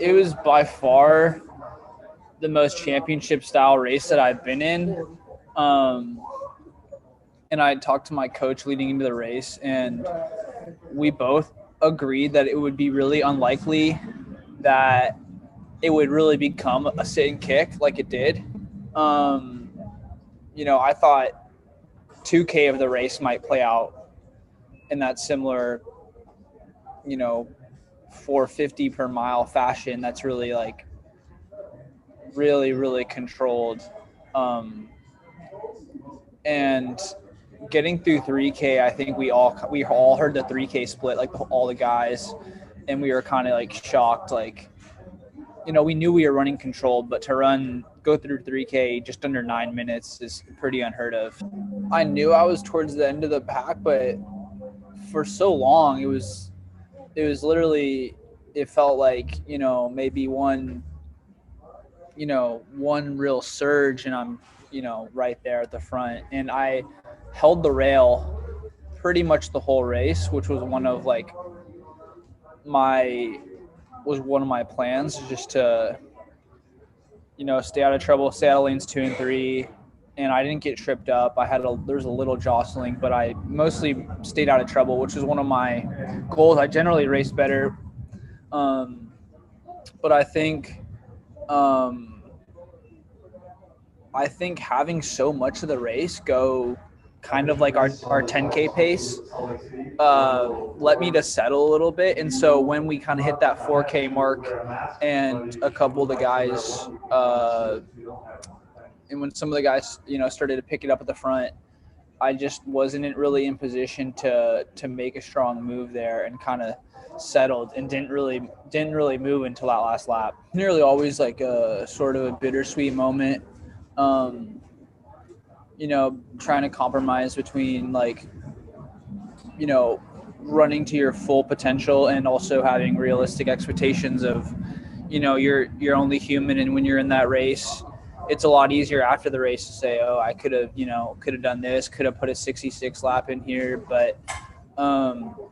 it was by far the most championship style race that I've been in. Um, and I talked to my coach leading into the race, and we both agreed that it would be really unlikely that it would really become a sit and kick like it did. Um, I thought 2K of the race might play out in that similar, you know, 450 per mile fashion. That's really like really, really controlled. Um, and getting through 3K, I think we all heard the 3K split, like all the guys, and we were kind of like shocked. Like, we knew we were running controlled, but to go through 3K just under 9 minutes is pretty unheard of. I knew I was towards the end of the pack, but for so long it was literally, it felt like maybe one real surge and I'm right there at the front, and I held the rail pretty much the whole race, which was one of my plans, just to stay out of trouble, stay out of lanes 2 and 3. And I didn't get tripped up. There was a little jostling, but I mostly stayed out of trouble, which was one of my goals. I generally race better, but um, I think having so much of the race go kind of like our 10K pace let me to settle a little bit. And so when we kind of hit that 4K mark and a couple of the guys and when some of the guys started to pick it up at the front, I just wasn't really in position to make a strong move there, and kind of settled and didn't really move until that last lap. Nearly always like a sort of a bittersweet moment. um, Trying to compromise between running to your full potential and also having realistic expectations of, you're only human. And when you're in that race, it's a lot easier after the race to say, oh, I could have done this, could have put a 66 lap in here. But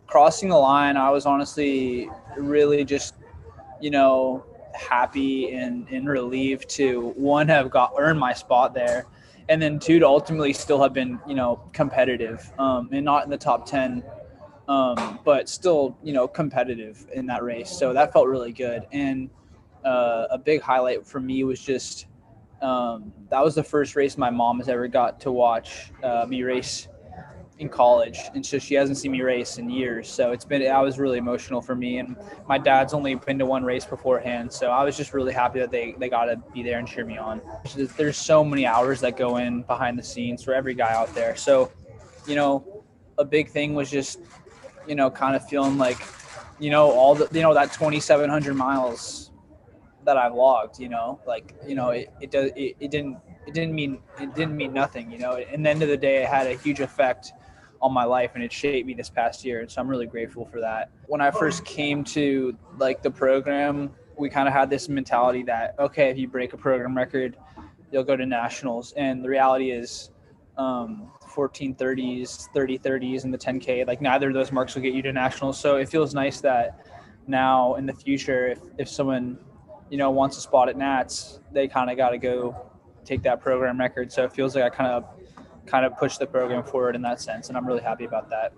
crossing the line, I was honestly really just, happy and relieved to, one, have earned my spot there, and then two, to ultimately still have been competitive, and not in the top 10, but still competitive in that race. So that felt really good. And a big highlight for me was just that was the first race my mom has ever got to watch me race in college, and so she hasn't seen me race in years. So that was really emotional for me. And my dad's only been to one race beforehand, so I was just really happy that they got to be there and cheer me on. There's so many hours that go in behind the scenes for every guy out there. So a big thing was just kind of feeling like all the that 2,700 miles that I've logged, it didn't mean nothing. In the end of the day, it had a huge effect on my life, and it shaped me this past year. And so I'm really grateful for that. When I first came to the program, we kind of had this mentality that, okay, if you break a program record, you'll go to nationals. And the reality is 14:30s, 30:30s, and the 10K, neither of those marks will get you to nationals. So it feels nice that now in the future, if someone wants a spot at Nats, they kind of got to go take that program record. So it feels like I kind of pushed the program forward in that sense, and I'm really happy about that.